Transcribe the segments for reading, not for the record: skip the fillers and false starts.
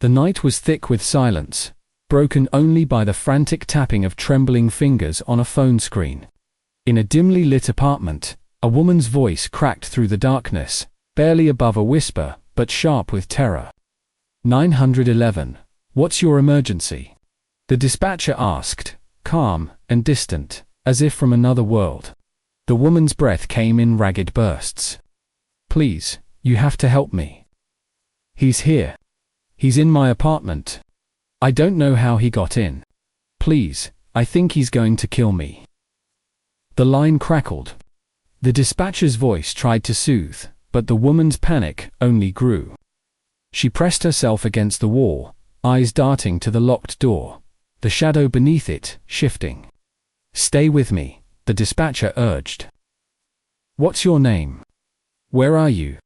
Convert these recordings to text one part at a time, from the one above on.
The night was thick with silence, broken only by the frantic tapping of trembling fingers on a phone screen. In a dimly lit apartment, a woman's voice cracked through the darkness, barely above a whisper, but sharp with terror. 911. What's your emergency? The dispatcher asked, calm and distant, as if from another world. The woman's breath came in ragged bursts. Please, you have to help me. He's here. He's in my apartment. I don't know how he got in. Please, I think he's going to kill me. The line crackled. The dispatcher's voice tried to soothe, but the woman's panic only grew. She pressed herself against the wall, eyes darting to the locked door, the shadow beneath it shifting. Stay with me, the dispatcher urged. What's your name? Where are you?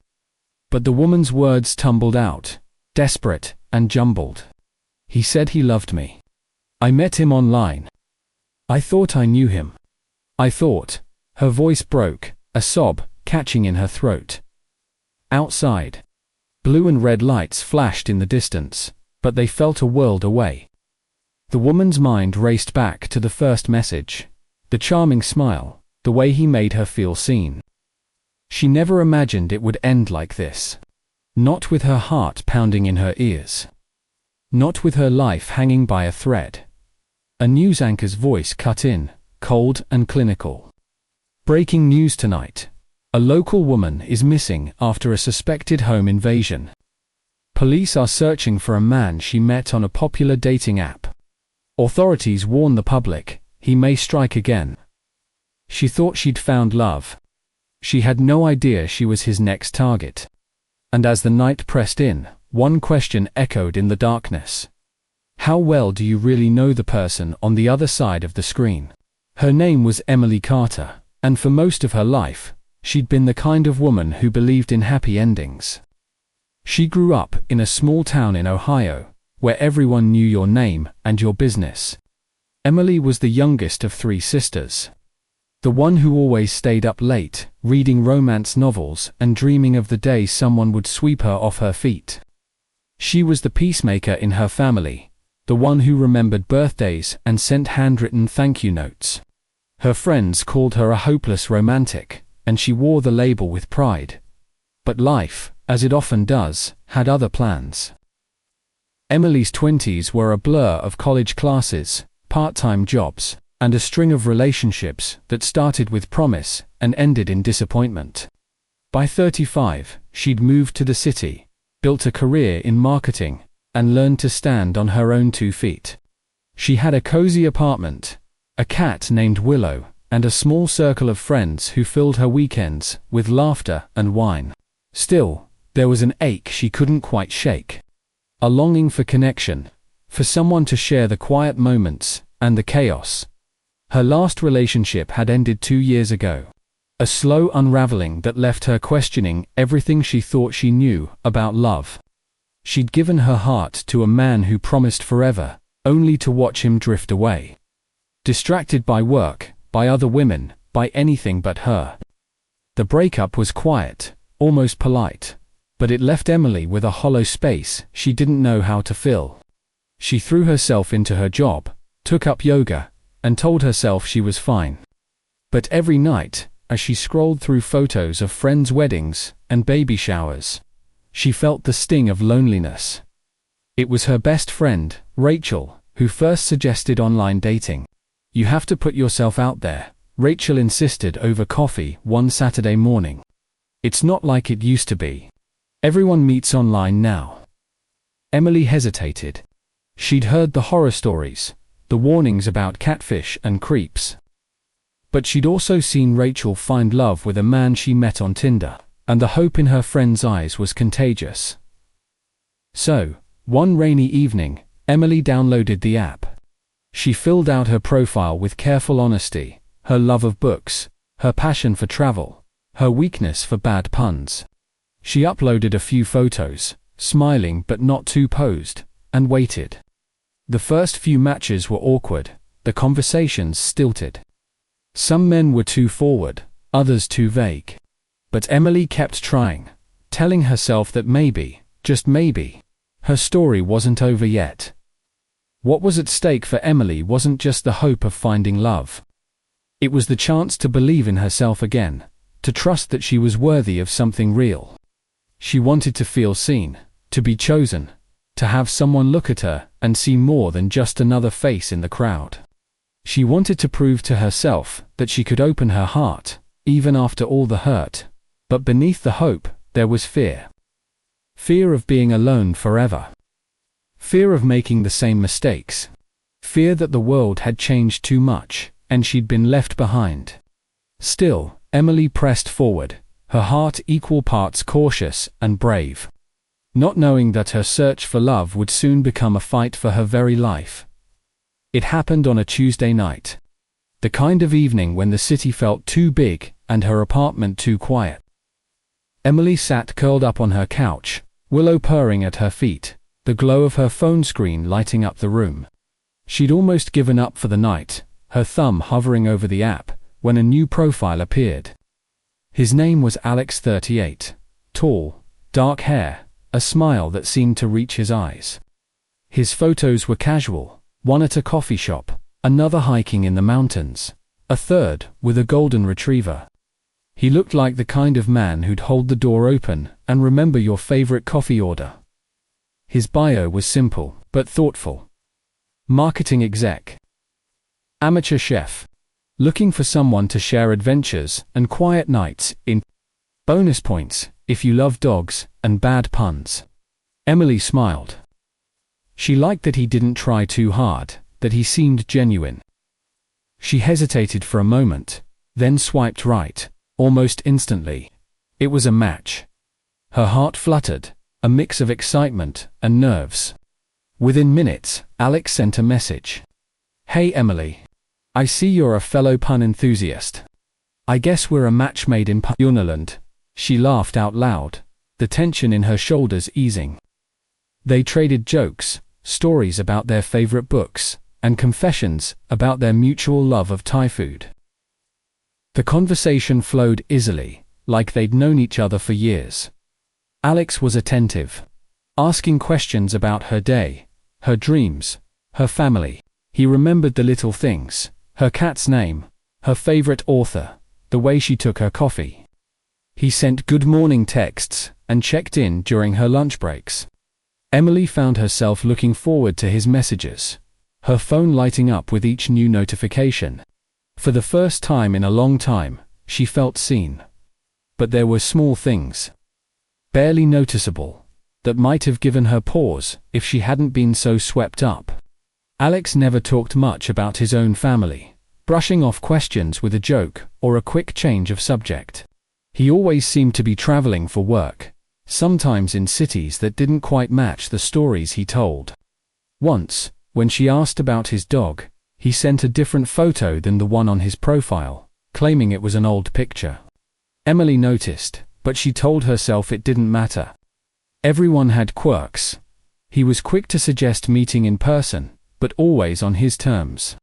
But the woman's words tumbled out, desperate and jumbled. He said he loved me. I met him online. I thought I knew him. I thought. Her voice broke, a sob catching in her throat. Outside. Blue and red lights flashed in the distance, but they felt a world away. The woman's mind raced back to the first message, the charming smile, the way he made her feel seen. She never imagined it would end like this. Not with her heart pounding in her ears. Not with her life hanging by a thread. A news anchor's voice cut in, cold and clinical. Breaking news tonight. A local woman is missing after a suspected home invasion. Police are searching for a man she met on a popular dating app. Authorities warn the public, he may strike again. She thought she'd found love. She had no idea she was his next target. And as the night pressed in, one question echoed in the darkness. How well do you really know the person on the other side of the screen? Her name was Emily Carter, and for most of her life, she'd been the kind of woman who believed in happy endings. She grew up in a small town in Ohio, where everyone knew your name and your business. Emily was the youngest of 3 sisters. The one who always stayed up late, reading romance novels and dreaming of the day someone would sweep her off her feet. She was the peacemaker in her family, the one who remembered birthdays and sent handwritten thank you notes. Her friends called her a hopeless romantic, and she wore the label with pride. But life, as it often does, had other plans. Emily's 20s were a blur of college classes, part-time jobs, and a string of relationships that started with promise and ended in disappointment. By 35, she'd moved to the city, built a career in marketing, and learned to stand on her own 2 feet. She had a cozy apartment, a cat named Willow, and a small circle of friends who filled her weekends with laughter and wine. Still, there was an ache she couldn't quite shake. A longing for connection, for someone to share the quiet moments and the chaos. Her last relationship had ended 2 years ago. A slow unraveling that left her questioning everything she thought she knew about love. She'd given her heart to a man who promised forever, only to watch him drift away. Distracted by work, by other women, by anything but her. The breakup was quiet, almost polite, but it left Emily with a hollow space she didn't know how to fill. She threw herself into her job, took up yoga, and told herself she was fine. But every night, as she scrolled through photos of friends' weddings and baby showers, she felt the sting of loneliness. It was her best friend, Rachel, who first suggested online dating. You have to put yourself out there, Rachel insisted over coffee one Saturday morning. It's not like it used to be. Everyone meets online now. Emily hesitated. She'd heard the horror stories, the warnings about catfish and creeps. But she'd also seen Rachel find love with a man she met on Tinder, and the hope in her friend's eyes was contagious. So, one rainy evening, Emily downloaded the app. She filled out her profile with careful honesty, her love of books, her passion for travel, her weakness for bad puns. She uploaded a few photos, smiling but not too posed, and waited. The first few matches were awkward, the conversations stilted. Some men were too forward, others too vague. But Emily kept trying, telling herself that maybe, just maybe, Her story wasn't over yet. What was at stake for Emily wasn't just the hope of finding love. It was the chance to believe in herself again, to trust that she was worthy of something real. She wanted to feel seen, to be chosen, to have someone look at her and see more than just another face in the crowd. She wanted to prove to herself that she could open her heart, even after all the hurt. But beneath the hope, there was fear. Fear of being alone forever. Fear of making the same mistakes. Fear that the world had changed too much, and she'd been left behind. Still, Emily pressed forward, her heart equal parts cautious and brave. Not knowing that her search for love would soon become a fight for her very life. It happened on a Tuesday night. The kind of evening when the city felt too big and her apartment too quiet. Emily sat curled up on her couch, Willow purring at her feet, the glow of her phone screen lighting up the room. She'd almost given up for the night, her thumb hovering over the app, when a new profile appeared. His name was Alex, 38, tall, dark hair, a smile that seemed to reach his eyes. His photos were casual, one at a coffee shop, another hiking in the mountains, a third with a golden retriever. He looked like the kind of man who'd hold the door open and remember your favorite coffee order. His bio was simple, but thoughtful. Marketing exec. Amateur chef. Looking for someone to share adventures and quiet nights in. Bonus points, if you love dogs and bad puns. Emily smiled. She liked that he didn't try too hard, that he seemed genuine. She hesitated for a moment, then swiped right, almost instantly. It was a match. Her heart fluttered, a mix of excitement and nerves. Within minutes, Alex sent a message. Hey Emily. I see you're a fellow pun enthusiast. I guess we're a match made in Punland. She laughed out loud, the tension in her shoulders easing. They traded jokes, stories about their favorite books, and confessions about their mutual love of Thai food. The conversation flowed easily, like they'd known each other for years. Alex was attentive, asking questions about her day, her dreams, her family. He remembered the little things, her cat's name, her favorite author, the way she took her coffee. He sent good morning texts and checked in during her lunch breaks. Emily found herself looking forward to his messages, her phone lighting up with each new notification. For the first time in a long time, she felt seen. But there were small things, barely noticeable, that might have given her pause if she hadn't been so swept up. Alex never talked much about his own family, brushing off questions with a joke or a quick change of subject. He always seemed to be traveling for work, sometimes in cities that didn't quite match the stories he told. Once, when she asked about his dog, he sent a different photo than the one on his profile, claiming it was an old picture. Emily noticed, but she told herself it didn't matter. Everyone had quirks. He was quick to suggest meeting in person, but always on his terms.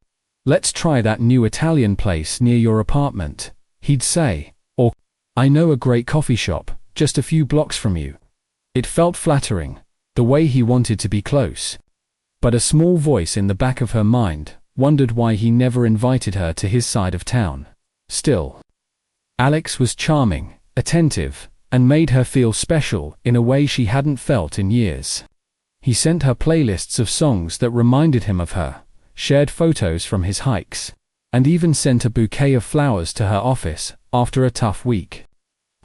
Let's try that new Italian place near your apartment, he'd say, or, I know a great coffee shop, just a few blocks from you. It felt flattering, the way he wanted to be close. But a small voice in the back of her mind wondered why he never invited her to his side of town. Still, Alex was charming, attentive, and made her feel special in a way she hadn't felt in years. He sent her playlists of songs that reminded him of her, shared photos from his hikes, and even sent a bouquet of flowers to her office after a tough week.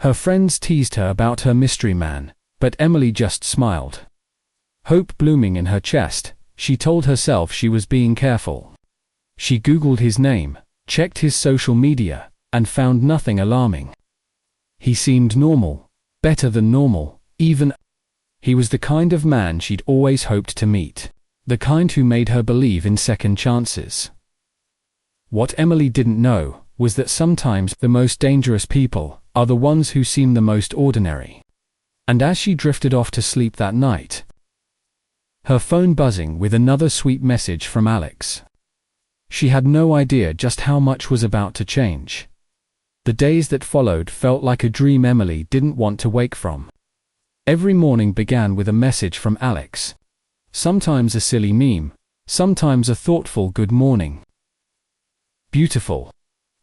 Her friends teased her about her mystery man, but Emily just smiled. Hope blooming in her chest, she told herself she was being careful. She Googled his name, checked his social media, and found nothing alarming. He seemed normal, better than normal, even. He was the kind of man she'd always hoped to meet, the kind who made her believe in second chances. What Emily didn't know was that sometimes the most dangerous people are the ones who seem the most ordinary. And as she drifted off to sleep that night, her phone buzzing with another sweet message from Alex. She had no idea just how much was about to change. The days that followed felt like a dream Emily didn't want to wake from. Every morning began with a message from Alex. Sometimes a silly meme, sometimes a thoughtful good morning. Beautiful.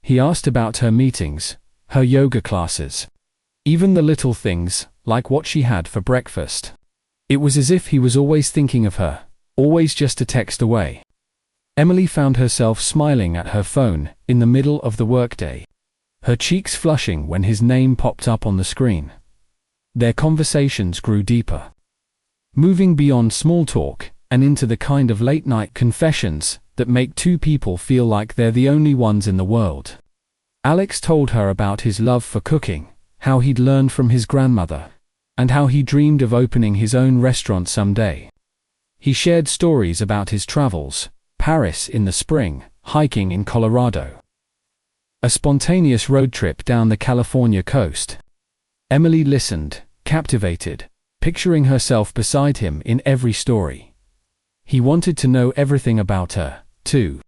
He asked about her meetings, her yoga classes. Even the little things, like what she had for breakfast. It was as if he was always thinking of her, always just a text away. Emily found herself smiling at her phone in the middle of the workday, her cheeks flushing when his name popped up on the screen. Their conversations grew deeper, moving beyond small talk and into the kind of late-night confessions that make two people feel like they're the only ones in the world. Alex told her about his love for cooking, how he'd learned from his grandmother, and how he dreamed of opening his own restaurant someday. He shared stories about his travels, Paris in the spring, hiking in Colorado, a spontaneous road trip down the California coast. Emily listened, captivated, picturing herself beside him in every story. He wanted to know everything about her, too.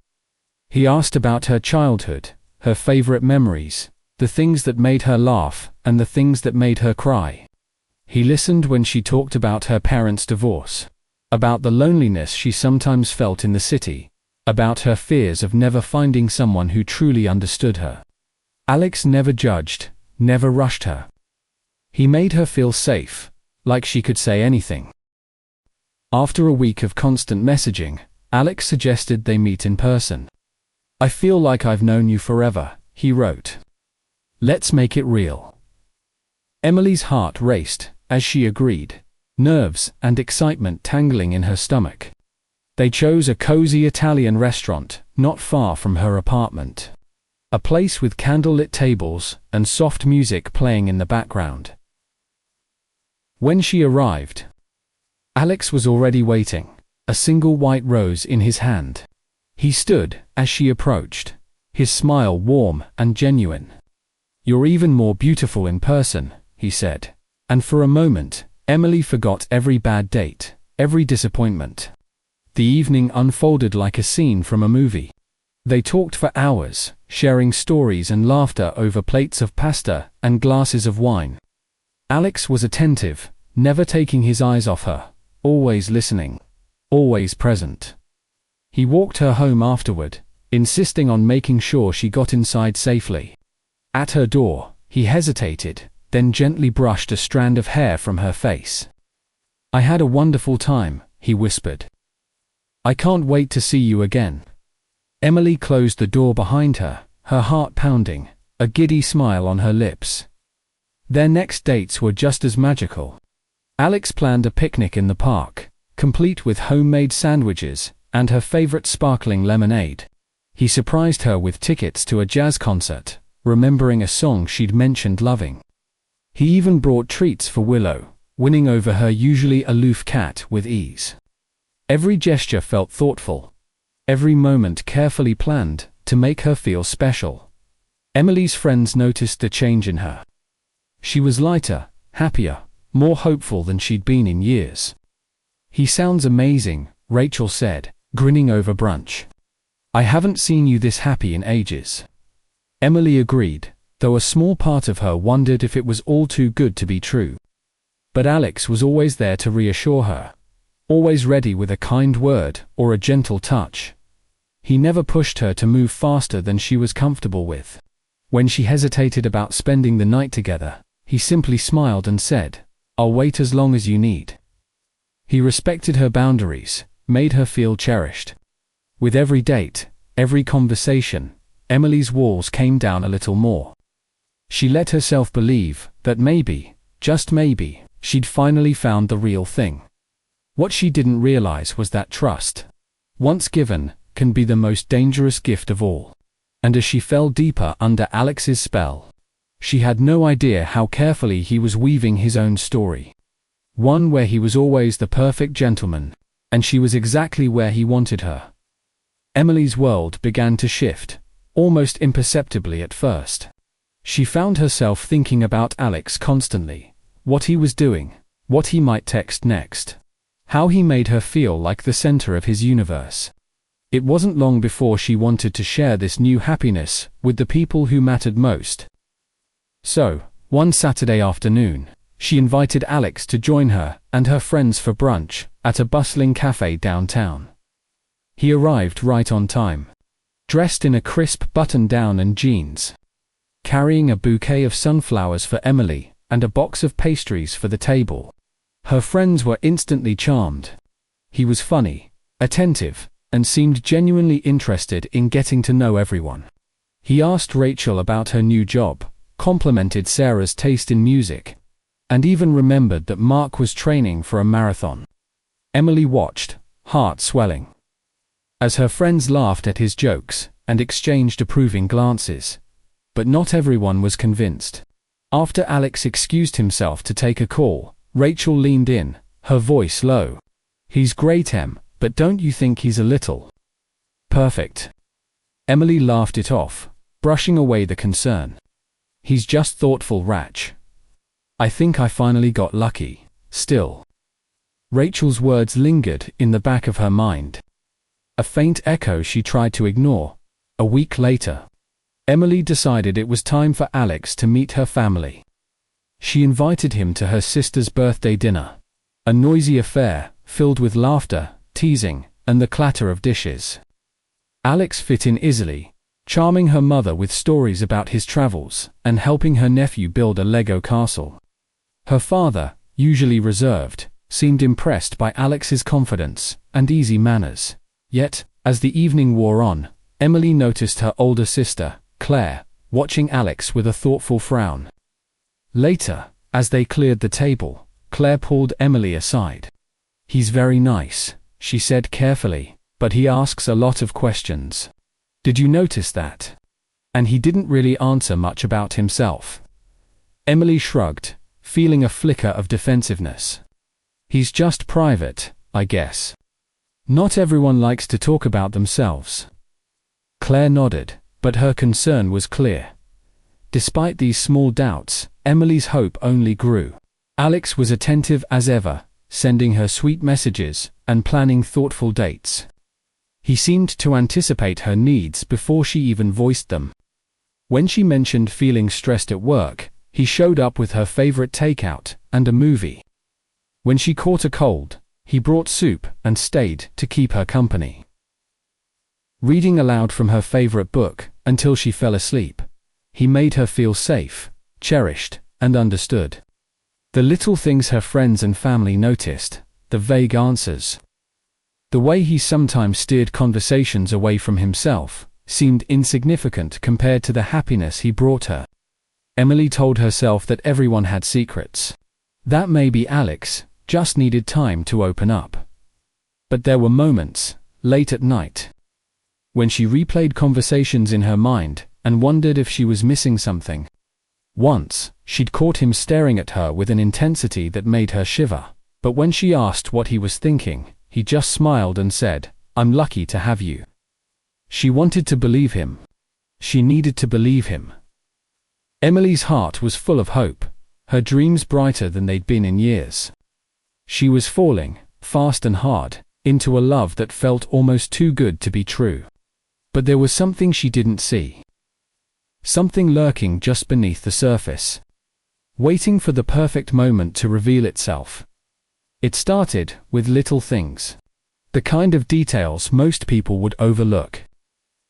He asked about her childhood, her favorite memories, the things that made her laugh and the things that made her cry. He listened when she talked about her parents' divorce, about the loneliness she sometimes felt in the city, about her fears of never finding someone who truly understood her. Alex never judged, never rushed her. He made her feel safe, like she could say anything. After a week of constant messaging, Alex suggested they meet in person. "I feel like I've known you forever," he wrote. "Let's make it real." Emily's heart raced as she agreed, nerves and excitement tangling in her stomach. They chose a cozy Italian restaurant not far from her apartment, a place with candlelit tables and soft music playing in the background. When she arrived, Alex was already waiting, a single white rose in his hand. He stood as she approached, his smile warm and genuine. "You're even more beautiful in person," he said, and for a moment, Emily forgot every bad date, every disappointment. The evening unfolded like a scene from a movie. They talked for hours, sharing stories and laughter over plates of pasta and glasses of wine. Alex was attentive, never taking his eyes off her, always listening, always present. He walked her home afterward, insisting on making sure she got inside safely. At her door, he hesitated, then gently brushed a strand of hair from her face. "I had a wonderful time," he whispered. "I can't wait to see you again." Emily closed the door behind her, her heart pounding, a giddy smile on her lips. Their next dates were just as magical. Alex planned a picnic in the park, complete with homemade sandwiches and her favorite sparkling lemonade. He surprised her with tickets to a jazz concert, remembering a song she'd mentioned loving. He even brought treats for Willow, winning over her usually aloof cat with ease. Every gesture felt thoughtful, every moment carefully planned to make her feel special. Emily's friends noticed the change in her. She was lighter, happier, more hopeful than she'd been in years. "He sounds amazing," Rachel said, grinning over brunch. "I haven't seen you this happy in ages." Emily agreed, though a small part of her wondered if it was all too good to be true. But Alex was always there to reassure her, always ready with a kind word or a gentle touch. He never pushed her to move faster than she was comfortable with. When she hesitated about spending the night together, he simply smiled and said, "I'll wait as long as you need." He respected her boundaries, made her feel cherished. With every date, every conversation, Emily's walls came down a little more. She let herself believe that maybe, just maybe, she'd finally found the real thing. What she didn't realize was that trust, once given, can be the most dangerous gift of all. And as she fell deeper under Alex's spell, she had no idea how carefully he was weaving his own story. One where he was always the perfect gentleman, and she was exactly where he wanted her. Emily's world began to shift, almost imperceptibly at first. She found herself thinking about Alex constantly, what he was doing, what he might text next, how he made her feel like the center of his universe. It wasn't long before she wanted to share this new happiness with the people who mattered most. So, one Saturday afternoon, She invited Alex to join her and her friends for brunch at a bustling cafe downtown. He arrived right on time, dressed in a crisp button-down and jeans, carrying a bouquet of sunflowers for Emily and a box of pastries for the table. Her friends were instantly charmed. He was funny, attentive, and seemed genuinely interested in getting to know everyone. He asked Rachel about her new job, complimented Sarah's taste in music, and even remembered that Mark was training for a marathon. Emily watched, heart swelling, as her friends laughed at his jokes and exchanged approving glances. But not everyone was convinced. After Alex excused himself to take a call, Rachel leaned in, her voice low. "He's great, Em, but don't you think he's a little perfect?" Emily laughed it off, brushing away the concern. "He's just thoughtful, Rach. I think I finally got lucky." Still, Rachel's words lingered in the back of her mind, a faint echo she tried to ignore. A week later, Emily decided it was time for Alex to meet her family. She invited him to her sister's birthday dinner, a noisy affair filled with laughter, teasing, and the clatter of dishes. Alex fit in easily, charming her mother with stories about his travels and helping her nephew build a Lego castle. Her father, usually reserved, seemed impressed by Alex's confidence and easy manners. Yet, as the evening wore on, Emily noticed her older sister, Claire, watching Alex with a thoughtful frown. Later, as they cleared the table, Claire pulled Emily aside. "He's very nice," she said carefully, "but he asks a lot of questions. Did you notice that? And he didn't really answer much about himself." Emily shrugged, feeling a flicker of defensiveness. "He's just private, I guess. Not everyone likes to talk about themselves." Claire nodded, but her concern was clear. Despite these small doubts, Emily's hope only grew. Alex was attentive as ever, sending her sweet messages and planning thoughtful dates. He seemed to anticipate her needs before she even voiced them. When she mentioned feeling stressed at work, he showed up with her favorite takeout and a movie. When she caught a cold, he brought soup and stayed to keep her company, reading aloud from her favorite book until she fell asleep. He made her feel safe, cherished, and understood. The little things her friends and family noticed, the vague answers, the way he sometimes steered conversations away from himself, seemed insignificant compared to the happiness he brought her. Emily told herself that everyone had secrets. That maybe Alex just needed time to open up. But there were moments, late at night, when she replayed conversations in her mind and wondered if she was missing something. Once, she'd caught him staring at her with an intensity that made her shiver, but when she asked what he was thinking, he just smiled and said, "I'm lucky to have you." She wanted to believe him. She needed to believe him. Emily's heart was full of hope, her dreams brighter than they'd been in years. She was falling, fast and hard, into a love that felt almost too good to be true. But there was something she didn't see. Something lurking just beneath the surface, waiting for the perfect moment to reveal itself. It started with little things, the kind of details most people would overlook.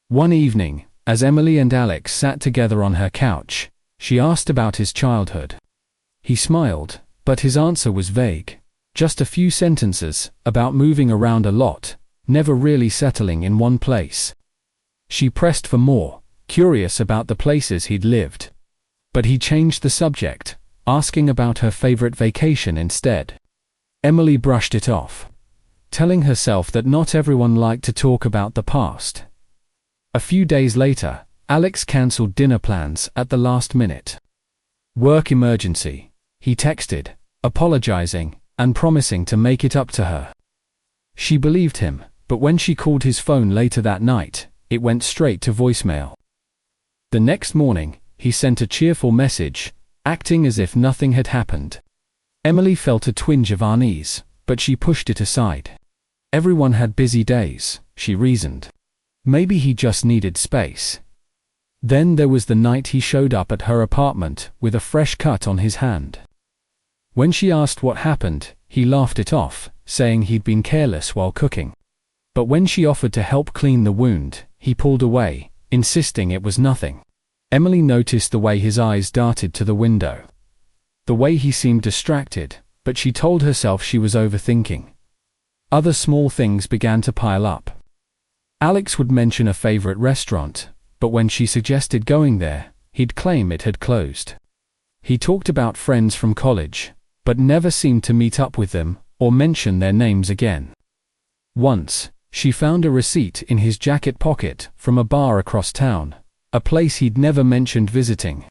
One evening, as Emily and Alex sat together on her couch, she asked about his childhood. He smiled, but his answer was vague. Just a few sentences about moving around a lot, never really settling in one place. She pressed for more, curious about the places he'd lived. But he changed the subject, asking about her favorite vacation instead. Emily brushed it off, telling herself that not everyone liked to talk about the past. A few days later, Alex cancelled dinner plans at the last minute. "Work emergency," he texted, apologizing and promising to make it up to her. She believed him, but when she called his phone later that night, it went straight to voicemail. The next morning, he sent a cheerful message, acting as if nothing had happened. Emily felt a twinge of unease, but she pushed it aside. Everyone had busy days, she reasoned. Maybe he just needed space. Then there was the night he showed up at her apartment with a fresh cut on his hand. When she asked what happened, he laughed it off, saying he'd been careless while cooking. But when she offered to help clean the wound, he pulled away, insisting it was nothing. Emily noticed the way his eyes darted to the window. The way he seemed distracted, but she told herself she was overthinking. Other small things began to pile up. Alex would mention a favorite restaurant, but when she suggested going there, he'd claim it had closed. He talked about friends from college, but never seemed to meet up with them or mention their names again. Once, she found a receipt in his jacket pocket from a bar across town, a place he'd never mentioned visiting.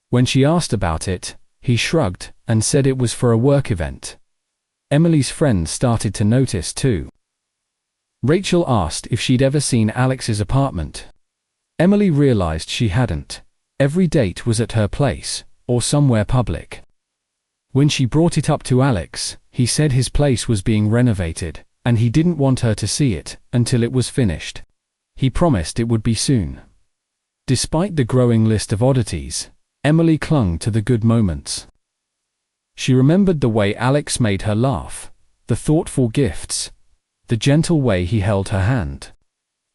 When she asked about it, he shrugged and said it was for a work event. Emily's friends started to notice too. Rachel asked if she'd ever seen Alex's apartment. Emily realized she hadn't. Every date was at her place, or somewhere public. When she brought it up to Alex, he said his place was being renovated, and he didn't want her to see it until it was finished. He promised it would be soon. Despite the growing list of oddities, Emily clung to the good moments. She remembered the way Alex made her laugh, the thoughtful gifts, the gentle way he held her hand.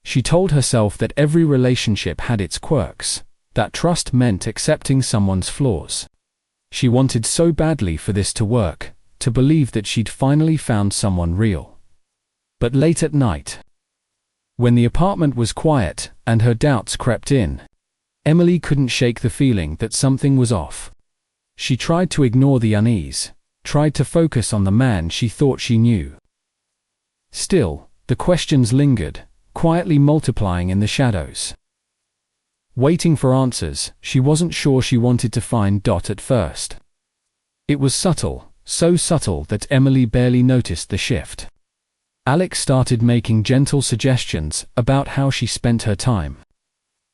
She told herself that every relationship had its quirks, that trust meant accepting someone's flaws. She wanted so badly for this to work, to believe that she'd finally found someone real. But late at night, when the apartment was quiet and her doubts crept in, Emily couldn't shake the feeling that something was off. She tried to ignore the unease, tried to focus on the man she thought she knew. Still, the questions lingered, quietly multiplying in the shadows. Waiting for answers, she wasn't sure she wanted to find at first. It was subtle, so subtle that Emily barely noticed the shift. Alex started making gentle suggestions about how she spent her time.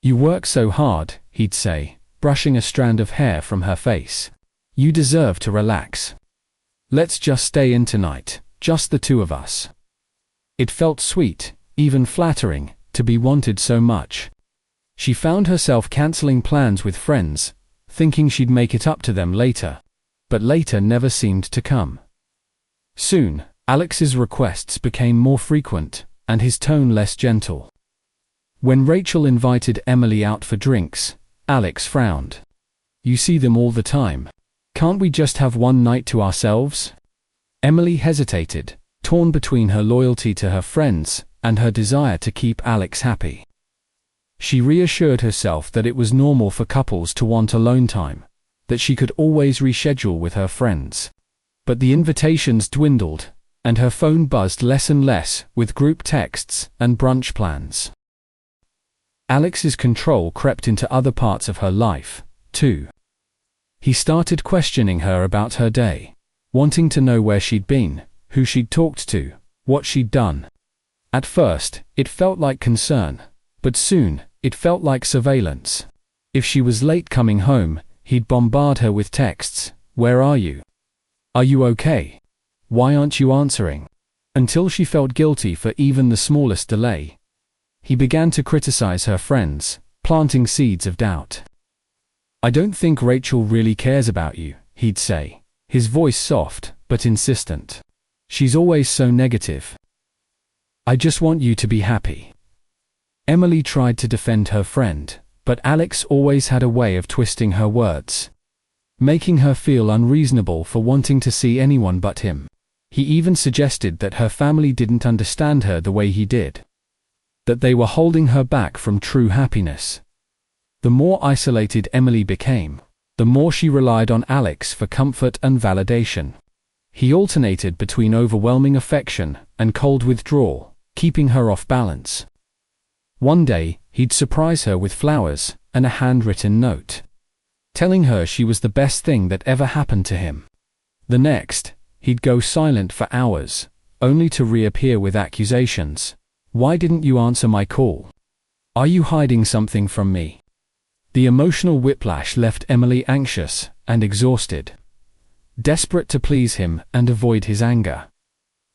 "You work so hard," he'd say, brushing a strand of hair from her face. "You deserve to relax. Let's just stay in tonight, just the two of us." It felt sweet, even flattering, to be wanted so much. She found herself canceling plans with friends, thinking she'd make it up to them later, but later never seemed to come. Soon, Alex's requests became more frequent, and his tone less gentle. When Rachel invited Emily out for drinks, Alex frowned. "You see them all the time. Can't we just have one night to ourselves?" Emily hesitated, torn between her loyalty to her friends and her desire to keep Alex happy. She reassured herself that it was normal for couples to want alone time, that she could always reschedule with her friends. But the invitations dwindled, and her phone buzzed less and less with group texts and brunch plans. Alex's control crept into other parts of her life, too. He started questioning her about her day, wanting to know where she'd been, who she'd talked to, what she'd done. At first, it felt like concern, but soon, it felt like surveillance. If she was late coming home, he'd bombard her with texts. "Where are you? Are you okay? Why aren't you answering?" Until she felt guilty for even the smallest delay. He began to criticize her friends, planting seeds of doubt. "I don't think Rachel really cares about you," he'd say, his voice soft but insistent. "She's always so negative. I just want you to be happy." Emily tried to defend her friend, but Alex always had a way of twisting her words, making her feel unreasonable for wanting to see anyone but him. He even suggested that her family didn't understand her the way he did, that they were holding her back from true happiness. The more isolated Emily became, the more she relied on Alex for comfort and validation. He alternated between overwhelming affection and cold withdrawal, keeping her off balance. One day, he'd surprise her with flowers and a handwritten note, telling her she was the best thing that ever happened to him. The next, he'd go silent for hours, only to reappear with accusations. "Why didn't you answer my call? Are you hiding something from me?" The emotional whiplash left Emily anxious and exhausted, desperate to please him and avoid his anger.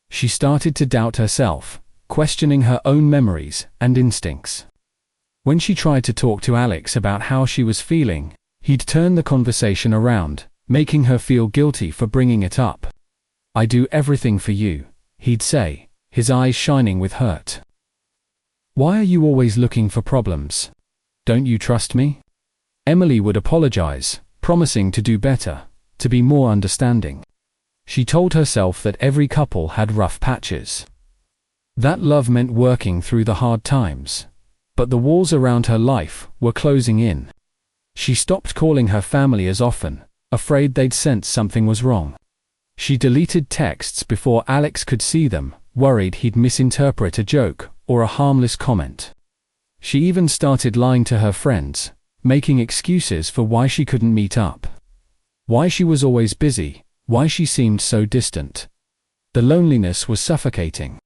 She started to doubt herself, questioning her own memories and instincts. When she tried to talk to Alex about how she was feeling, he'd turn the conversation around, making her feel guilty for bringing it up. "I do everything for you," he'd say, his eyes shining with hurt. "Why are you always looking for problems? Don't you trust me?" Emily would apologize, promising to do better, to be more understanding. She told herself that every couple had rough patches. That love meant working through the hard times. But the walls around her life were closing in. She stopped calling her family as often, afraid they'd sense something was wrong. She deleted texts before Alex could see them, worried he'd misinterpret a joke or a harmless comment. She even started lying to her friends, making excuses for why she couldn't meet up. Why she was always busy, why she seemed so distant. The loneliness was suffocating.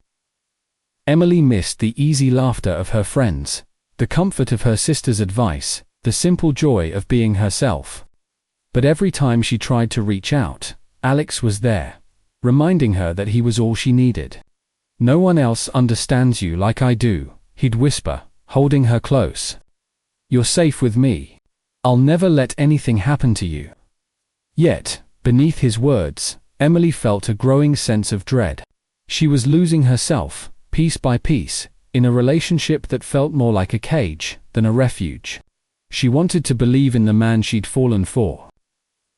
Emily missed the easy laughter of her friends, the comfort of her sister's advice, the simple joy of being herself. But every time she tried to reach out, Alex was there, reminding her that he was all she needed. "No one else understands you like I do," he'd whisper, holding her close. "You're safe with me. I'll never let anything happen to you." Yet, beneath his words, Emily felt a growing sense of dread. She was losing herself, piece by piece, in a relationship that felt more like a cage than a refuge. She wanted to believe in the man she'd fallen for.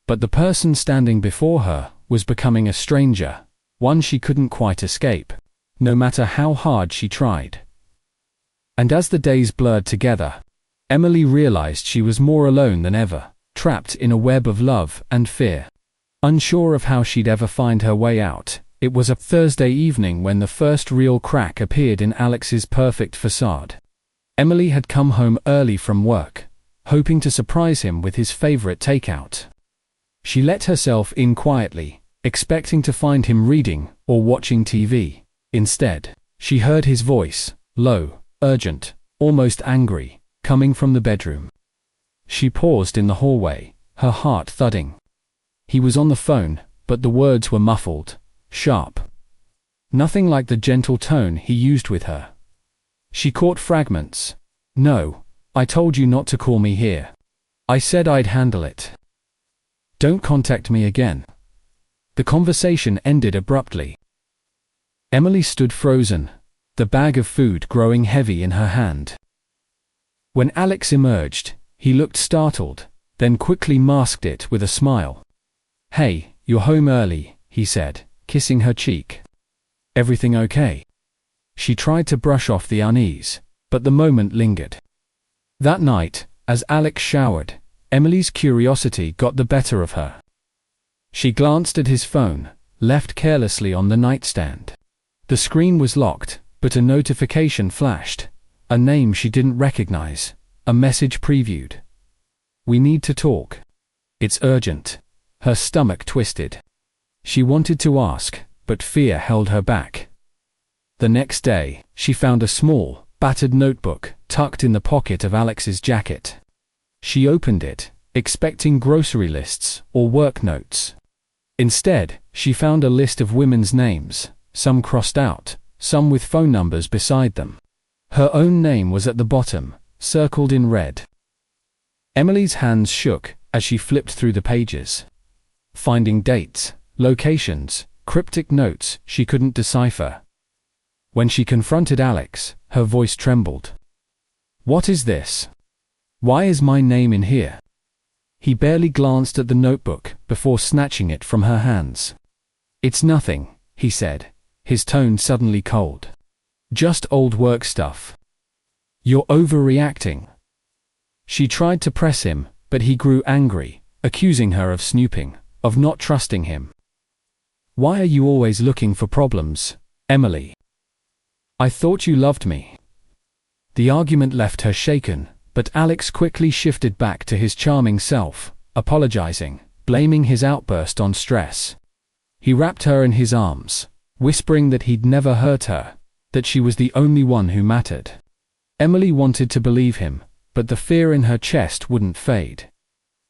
But the person standing before her was becoming a stranger, one she couldn't quite escape, no matter how hard she tried. And as the days blurred together, Emily realized she was more alone than ever, trapped in a web of love and fear. Unsure of how she'd ever find her way out, it was a Thursday evening when the first real crack appeared in Alex's perfect facade. Emily had come home early from work, hoping to surprise him with his favorite takeout. She let herself in quietly, expecting to find him reading or watching TV. Instead, she heard his voice, low, urgent, almost angry, coming from the bedroom. She paused in the hallway, her heart thudding. He was on the phone, but the words were muffled, sharp. Nothing like the gentle tone he used with her. She caught fragments. "No, I told you not to call me here. I said I'd handle it. Don't contact me again." The conversation ended abruptly. Emily stood frozen, the bag of food growing heavy in her hand. When Alex emerged, he looked startled, then quickly masked it with a smile. "Hey, you're home early," he said, kissing her cheek. "Everything okay?" She tried to brush off the unease, but the moment lingered. That night, as Alex showered, Emily's curiosity got the better of her. She glanced at his phone, left carelessly on the nightstand. The screen was locked, but a notification flashed, a name she didn't recognize, a message previewed. "We need to talk. It's urgent." Her stomach twisted. She wanted to ask, but fear held her back. The next day, she found a small, battered notebook tucked in the pocket of Alex's jacket. She opened it, expecting grocery lists or work notes. Instead, she found a list of women's names, some crossed out, some with phone numbers beside them. Her own name was at the bottom, circled in red. Emily's hands shook as she flipped through the pages, finding dates, locations, cryptic notes she couldn't decipher. When she confronted Alex, her voice trembled. "What is this? Why is my name in here?" He barely glanced at the notebook before snatching it from her hands. "It's nothing," he said, his tone suddenly cold. "Just old work stuff." "You're overreacting." She tried to press him, but he grew angry, accusing her of snooping, of not trusting him. "Why are you always looking for problems, Emily? I thought you loved me." The argument left her shaken, but Alex quickly shifted back to his charming self, apologizing, blaming his outburst on stress. He wrapped her in his arms, whispering that he'd never hurt her, that she was the only one who mattered. Emily wanted to believe him, but the fear in her chest wouldn't fade.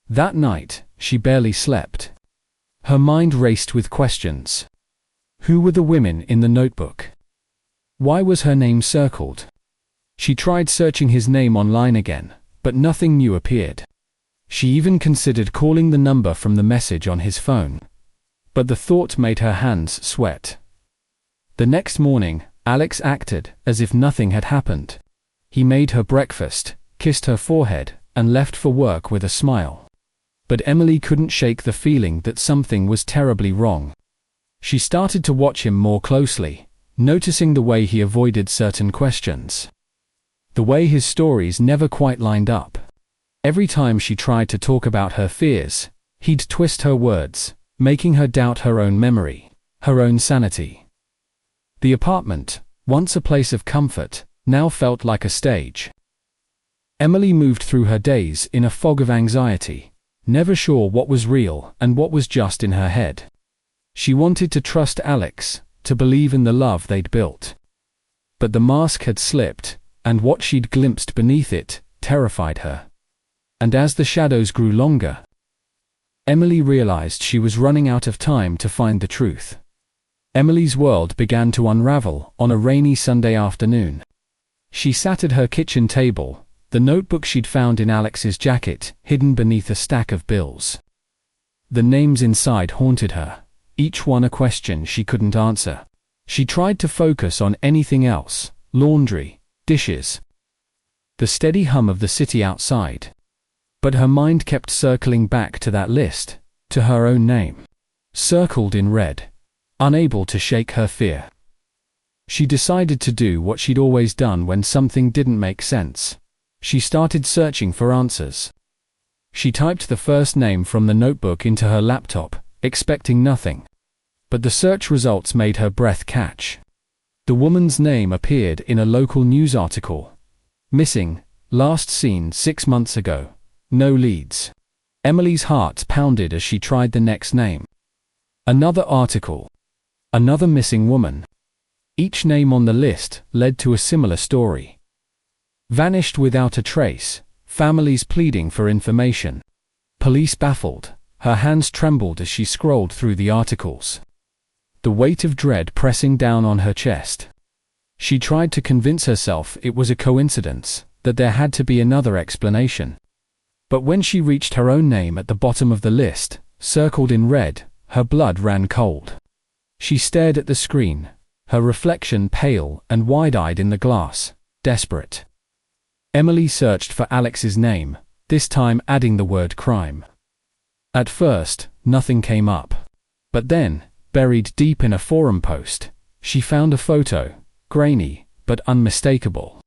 That night, she barely slept. Her mind raced with questions. Who were the women in the notebook? Why was her name circled? She tried searching his name online again, but nothing new appeared. She even considered calling the number from the message on his phone. But the thought made her hands sweat. The next morning, Alex acted as if nothing had happened. He made her breakfast, kissed her forehead, and left for work with a smile. But Emily couldn't shake the feeling that something was terribly wrong. She started to watch him more closely, noticing the way he avoided certain questions. The way his stories never quite lined up. Every time she tried to talk about her fears, he'd twist her words, making her doubt her own memory, her own sanity. The apartment, once a place of comfort, now felt like a stage. Emily moved through her days in a fog of anxiety, never sure what was real and what was just in her head. She wanted to trust Alex, to believe in the love they'd built. But the mask had slipped, and what she'd glimpsed beneath it terrified her. And as the shadows grew longer, Emily realized she was running out of time to find the truth. Emily's world began to unravel on a rainy Sunday afternoon. She sat at her kitchen table, the notebook she'd found in Alex's jacket hidden beneath a stack of bills. The names inside haunted her, each one a question she couldn't answer. She tried to focus on anything else: laundry, dishes, the steady hum of the city outside. But her mind kept circling back to that list, to her own name, circled in red, unable to shake her fear. She decided to do what she'd always done when something didn't make sense. She started searching for answers. She typed the first name from the notebook into her laptop, expecting nothing. But the search results made her breath catch. The woman's name appeared in a local news article. Missing, last seen 6 months ago. No leads. Emily's heart pounded as she tried the next name. Another article. Another missing woman. Each name on the list led to a similar story. Vanished without a trace, families pleading for information. Police baffled, her hands trembled as she scrolled through the articles. The weight of dread pressing down on her chest. She tried to convince herself it was a coincidence, that there had to be another explanation. But when she reached her own name at the bottom of the list, circled in red, her blood ran cold. She stared at the screen, her reflection pale and wide-eyed in the glass, desperate. Emily searched for Alex's name, this time adding the word crime. At first, nothing came up. But then, buried deep in a forum post, she found a photo, grainy, but unmistakable.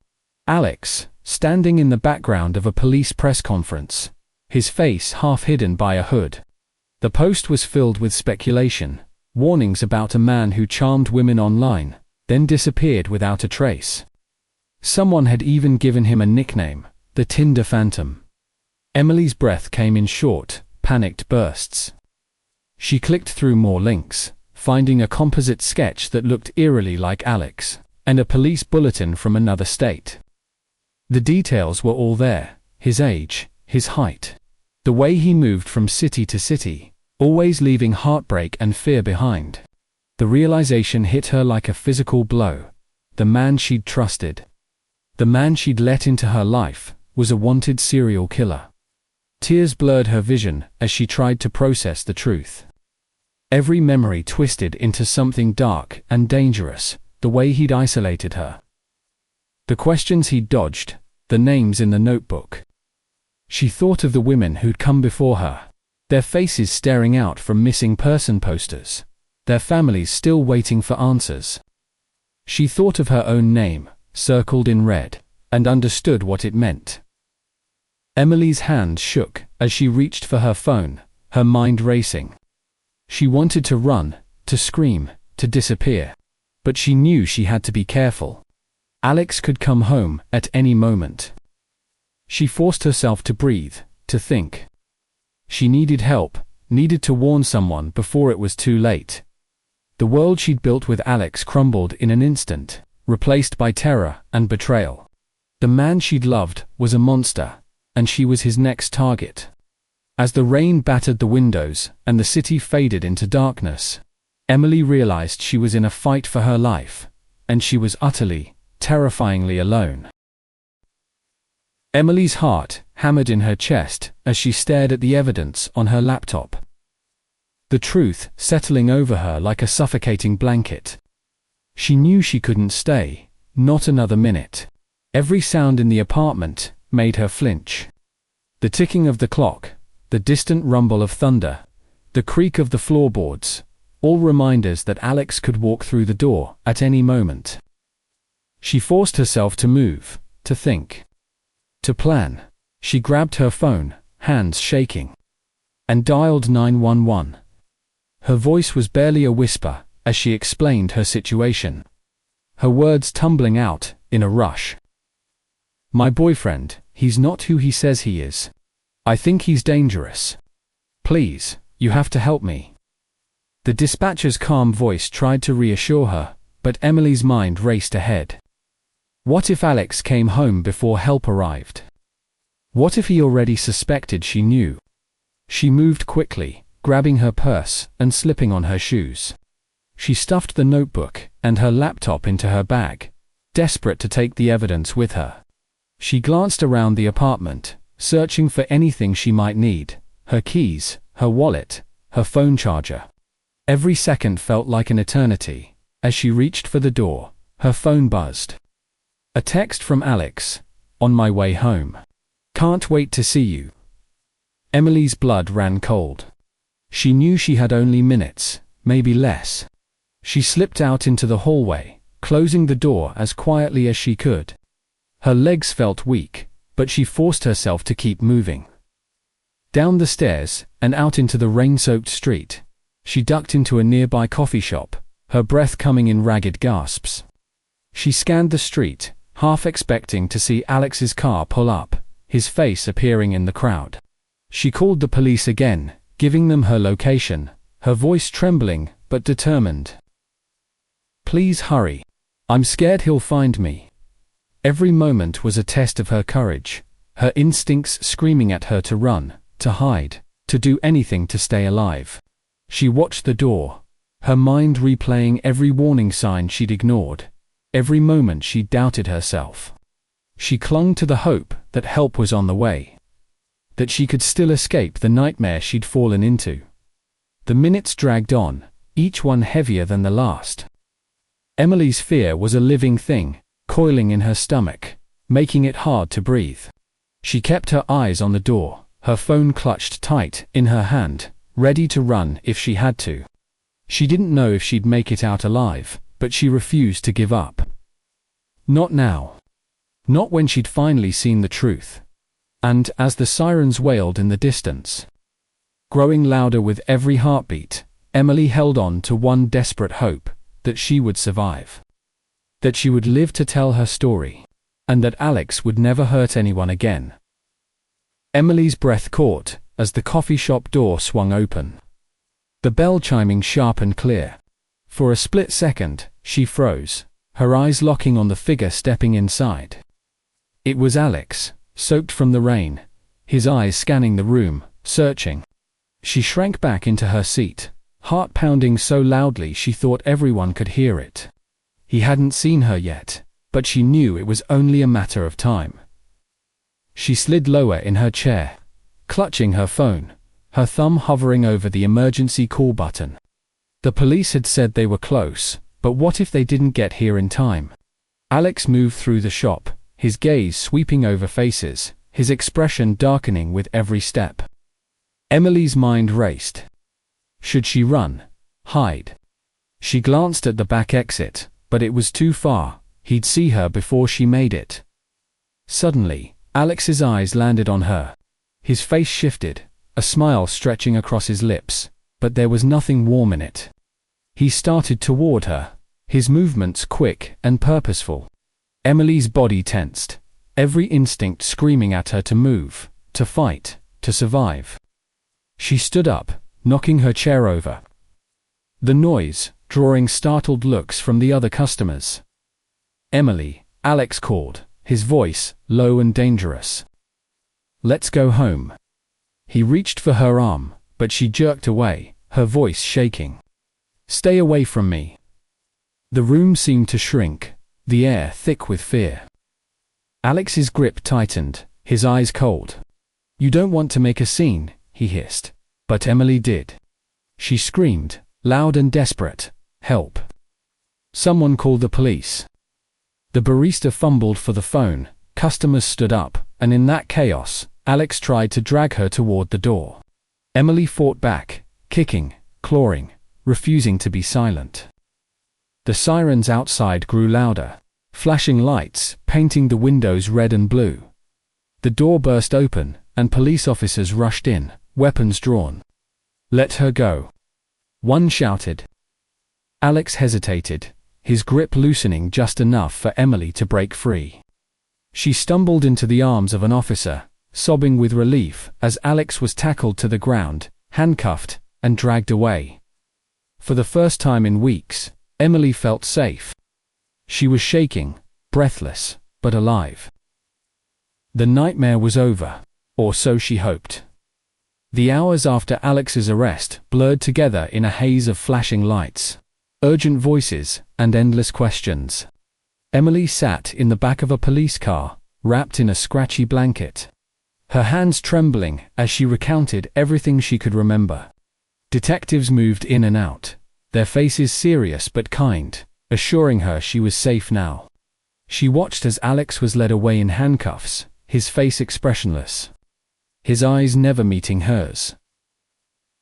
Alex, standing in the background of a police press conference, his face half hidden by a hood. The post was filled with speculation, warnings about a man who charmed women online, then disappeared without a trace. Someone had even given him a nickname, the Tinder Phantom. Emily's breath came in short, panicked bursts. She clicked through more links, finding a composite sketch that looked eerily like Alex, and a police bulletin from another state. The details were all there: his age, his height, the way he moved from city to city, always leaving heartbreak and fear behind. The realization hit her like a physical blow. The man she'd trusted, the man she'd let into her life, was a wanted serial killer. Tears blurred her vision as she tried to process the truth. Every memory twisted into something dark and dangerous, the way he'd isolated her. The questions he'd dodged, the names in the notebook. She thought of the women who'd come before her, their faces staring out from missing person posters, their families still waiting for answers. She thought of her own name, circled in red, and understood what it meant. Emily's hand shook as she reached for her phone, her mind racing. She wanted to run, to scream, to disappear. But she knew she had to be careful. Alex could come home at any moment. She forced herself to breathe, to think. She needed help, needed to warn someone before it was too late. The world she'd built with Alex crumbled in an instant, replaced by terror and betrayal. The man she'd loved was a monster, and she was his next target. As the rain battered the windows and the city faded into darkness, Emily realized she was in a fight for her life, and she was utterly, terrifyingly alone. Emily's heart hammered in her chest as she stared at the evidence on her laptop. The truth settling over her like a suffocating blanket. She knew she couldn't stay, not another minute. Every sound in the apartment made her flinch. The ticking of the clock, the distant rumble of thunder, the creak of the floorboards, all reminders that Alex could walk through the door at any moment. She forced herself to move, to think, to plan. She grabbed her phone, hands shaking, and dialed 911. Her voice was barely a whisper as she explained her situation, her words tumbling out in a rush. My boyfriend, he's not who he says he is. I think he's dangerous. Please, you have to help me. The dispatcher's calm voice tried to reassure her, but Emily's mind raced ahead. What if Alex came home before help arrived? What if he already suspected she knew? She moved quickly, grabbing her purse and slipping on her shoes. She stuffed the notebook and her laptop into her bag, desperate to take the evidence with her. She glanced around the apartment, searching for anything she might need, her keys, her wallet, her phone charger. Every second felt like an eternity. As she reached for the door, her phone buzzed. A text from Alex. On my way home. Can't wait to see you. Emily's blood ran cold. She knew she had only minutes, maybe less. She slipped out into the hallway, closing the door as quietly as she could. Her legs felt weak, but she forced herself to keep moving. Down the stairs and out into the rain-soaked street. She ducked into a nearby coffee shop, her breath coming in ragged gasps. She scanned the street, half expecting to see Alex's car pull up, his face appearing in the crowd. She called the police again, giving them her location, her voice trembling but determined. Please hurry. I'm scared he'll find me. Every moment was a test of her courage, her instincts screaming at her to run, to hide, to do anything to stay alive. She watched the door, her mind replaying every warning sign she'd ignored, every moment she doubted herself. She clung to the hope that help was on the way, that she could still escape the nightmare she'd fallen into. The minutes dragged on, each one heavier than the last. Emily's fear was a living thing, coiling in her stomach, making it hard to breathe. She kept her eyes on the door, her phone clutched tight in her hand, ready to run if she had to. She didn't know if she'd make it out alive, but she refused to give up. Not now. Not when she'd finally seen the truth. And as the sirens wailed in the distance, growing louder with every heartbeat, Emily held on to one desperate hope, that she would survive. That she would live to tell her story. And that Alex would never hurt anyone again. Emily's breath caught as the coffee shop door swung open. The bell chiming sharp and clear. For a split second, she froze, her eyes locking on the figure stepping inside. It was Alex, soaked from the rain, his eyes scanning the room, searching. She shrank back into her seat, heart pounding so loudly she thought everyone could hear it. He hadn't seen her yet, but she knew it was only a matter of time. She slid lower in her chair, clutching her phone, her thumb hovering over the emergency call button. The police had said they were close, but what if they didn't get here in time? Alex moved through the shop, his gaze sweeping over faces, his expression darkening with every step. Emily's mind raced. Should she run? Hide? She glanced at the back exit, but it was too far. He'd see her before she made it. Suddenly, Alex's eyes landed on her. His face shifted, a smile stretching across his lips, but there was nothing warm in it. He started toward her, his movements quick and purposeful. Emily's body tensed, every instinct screaming at her to move, to fight, to survive. She stood up, knocking her chair over. The noise, drawing startled looks from the other customers. Emily, Alex called, his voice low and dangerous. Let's go home. He reached for her arm, but she jerked away, her voice shaking. Stay away from me. The room seemed to shrink, the air thick with fear. Alex's grip tightened, his eyes cold. "You don't want to make a scene," he hissed. But Emily did. She screamed, loud and desperate, "Help! Someone call the police." The barista fumbled for the phone, customers stood up, and in that chaos, Alex tried to drag her toward the door. Emily fought back, kicking, clawing, refusing to be silent. The sirens outside grew louder, flashing lights, painting the windows red and blue. The door burst open, and police officers rushed in, weapons drawn. "Let her go," one shouted. Alex hesitated, his grip loosening just enough for Emily to break free. She stumbled into the arms of an officer, sobbing with relief as Alex was tackled to the ground, handcuffed, and dragged away. For the first time in weeks, Emily felt safe. She was shaking, breathless, but alive. The nightmare was over, or so she hoped. The hours after Alex's arrest blurred together in a haze of flashing lights, urgent voices, and endless questions. Emily sat in the back of a police car, wrapped in a scratchy blanket, her hands trembling as she recounted everything she could remember. Detectives moved in and out, their faces serious but kind, assuring her she was safe now. She watched as Alex was led away in handcuffs, his face expressionless, his eyes never meeting hers.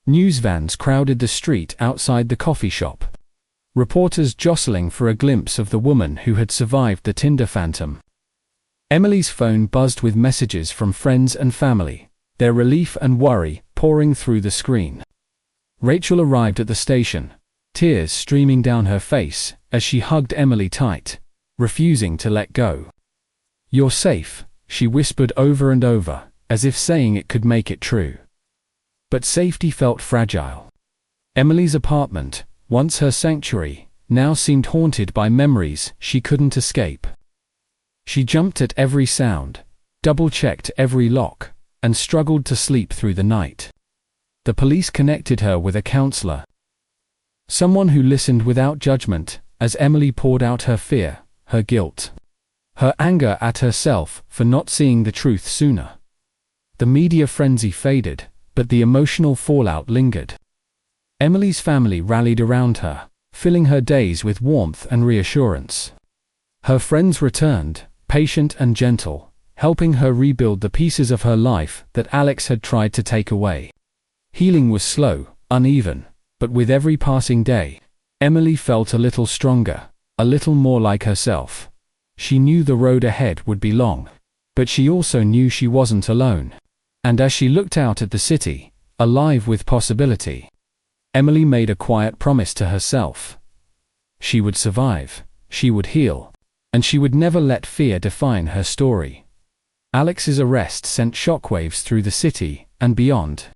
News vans crowded the street outside the coffee shop, reporters jostling for a glimpse of the woman who had survived the Tinder phantom. Emily's phone buzzed with messages from friends and family, their relief and worry pouring through the screen. Rachel arrived at the station, tears streaming down her face as she hugged Emily tight, refusing to let go. "You're safe," she whispered over and over, as if saying it could make it true. But safety felt fragile. Emily's apartment, once her sanctuary, now seemed haunted by memories she couldn't escape. She jumped at every sound, double-checked every lock, and struggled to sleep through the night. The police connected her with a counselor, someone who listened without judgment as Emily poured out her fear, her guilt, her anger at herself for not seeing the truth sooner. The media frenzy faded, but the emotional fallout lingered. Emily's family rallied around her, filling her days with warmth and reassurance. Her friends returned, patient and gentle, helping her rebuild the pieces of her life that Alex had tried to take away. Healing was slow, uneven, but with every passing day, Emily felt a little stronger, a little more like herself. She knew the road ahead would be long, but she also knew she wasn't alone. And as she looked out at the city, alive with possibility, Emily made a quiet promise to herself. She would survive, she would heal, and she would never let fear define her story. Alex's arrest sent shockwaves through the city and beyond.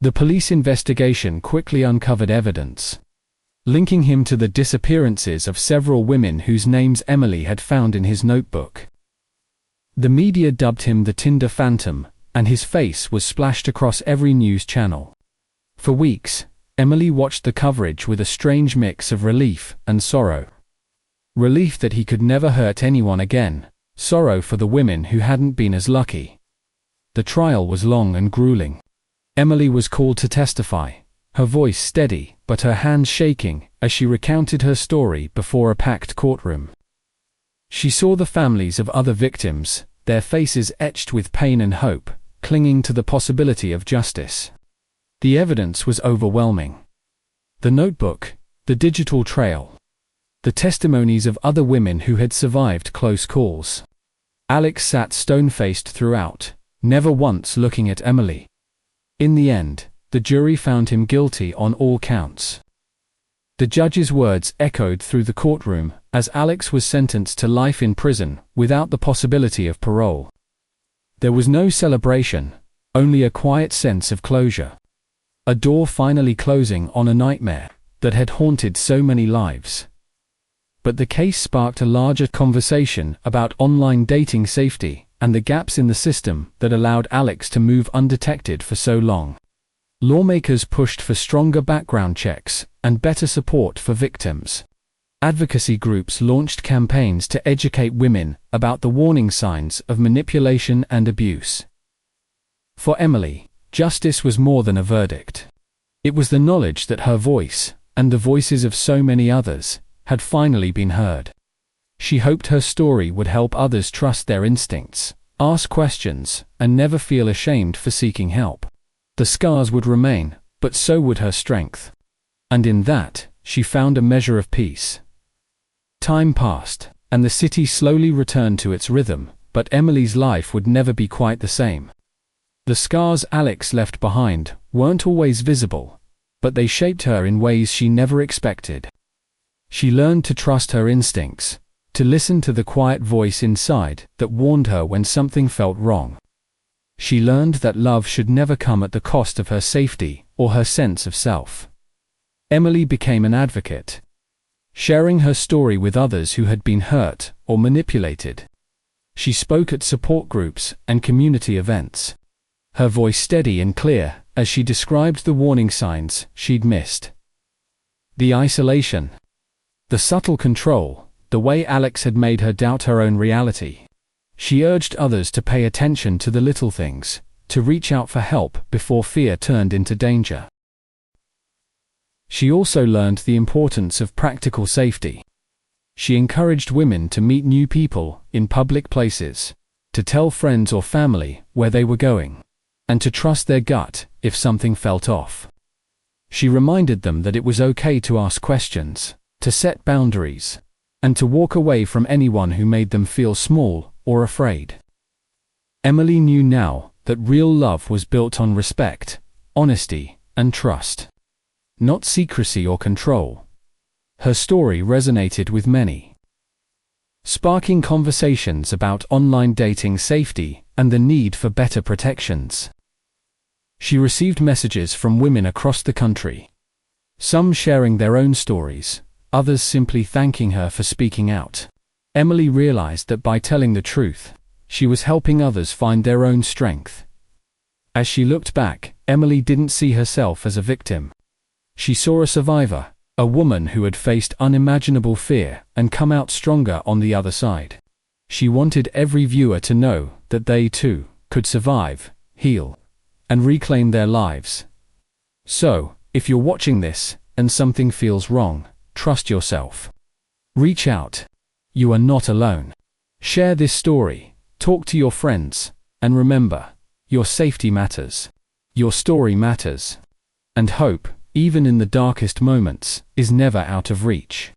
The police investigation quickly uncovered evidence, linking him to the disappearances of several women whose names Emily had found in his notebook. The media dubbed him the Tinder Phantom, and his face was splashed across every news channel. For weeks, Emily watched the coverage with a strange mix of relief and sorrow. Relief that he could never hurt anyone again, sorrow for the women who hadn't been as lucky. The trial was long and grueling. Emily was called to testify, her voice steady but her hands shaking as she recounted her story before a packed courtroom. She saw the families of other victims, their faces etched with pain and hope, clinging to the possibility of justice. The evidence was overwhelming. The notebook, the digital trail, the testimonies of other women who had survived close calls. Alex sat stone-faced throughout, never once looking at Emily. In the end, the jury found him guilty on all counts. The judge's words echoed through the courtroom as Alex was sentenced to life in prison without the possibility of parole. There was no celebration, only a quiet sense of closure. A door finally closing on a nightmare that had haunted so many lives. But the case sparked a larger conversation about online dating safety and the gaps in the system that allowed Alex to move undetected for so long. Lawmakers pushed for stronger background checks and better support for victims. Advocacy groups launched campaigns to educate women about the warning signs of manipulation and abuse. For Emily, justice was more than a verdict. It was the knowledge that her voice, and the voices of so many others, had finally been heard. She hoped her story would help others trust their instincts, ask questions, and never feel ashamed for seeking help. The scars would remain, but so would her strength. And in that, she found a measure of peace. Time passed, and the city slowly returned to its rhythm, but Emily's life would never be quite the same. The scars Alex left behind weren't always visible, but they shaped her in ways she never expected. She learned to trust her instincts, to listen to the quiet voice inside that warned her when something felt wrong. She learned that love should never come at the cost of her safety or her sense of self. Emily became an advocate, sharing her story with others who had been hurt or manipulated. She spoke at support groups and community events, her voice steady and clear as she described the warning signs she'd missed. The isolation, the subtle control, the way Alex had made her doubt her own reality. She urged others to pay attention to the little things, to reach out for help before fear turned into danger. She also learned the importance of practical safety. She encouraged women to meet new people in public places, to tell friends or family where they were going, and to trust their gut if something felt off. She reminded them that it was okay to ask questions, to set boundaries, and to walk away from anyone who made them feel small or afraid. Emily knew now that real love was built on respect, honesty, and trust, not secrecy or control. Her story resonated with many, sparking conversations about online dating safety and the need for better protections. She received messages from women across the country, some sharing their own stories, others simply thanking her for speaking out. Emily realized that by telling the truth, she was helping others find their own strength. As she looked back, Emily didn't see herself as a victim. She saw a survivor, a woman who had faced unimaginable fear and come out stronger on the other side. She wanted every viewer to know that they too could survive, heal, and reclaim their lives. So, if you're watching this and something feels wrong, trust yourself. Reach out. You are not alone. Share this story, talk to your friends, and remember, your safety matters. Your story matters. And hope, even in the darkest moments, is never out of reach.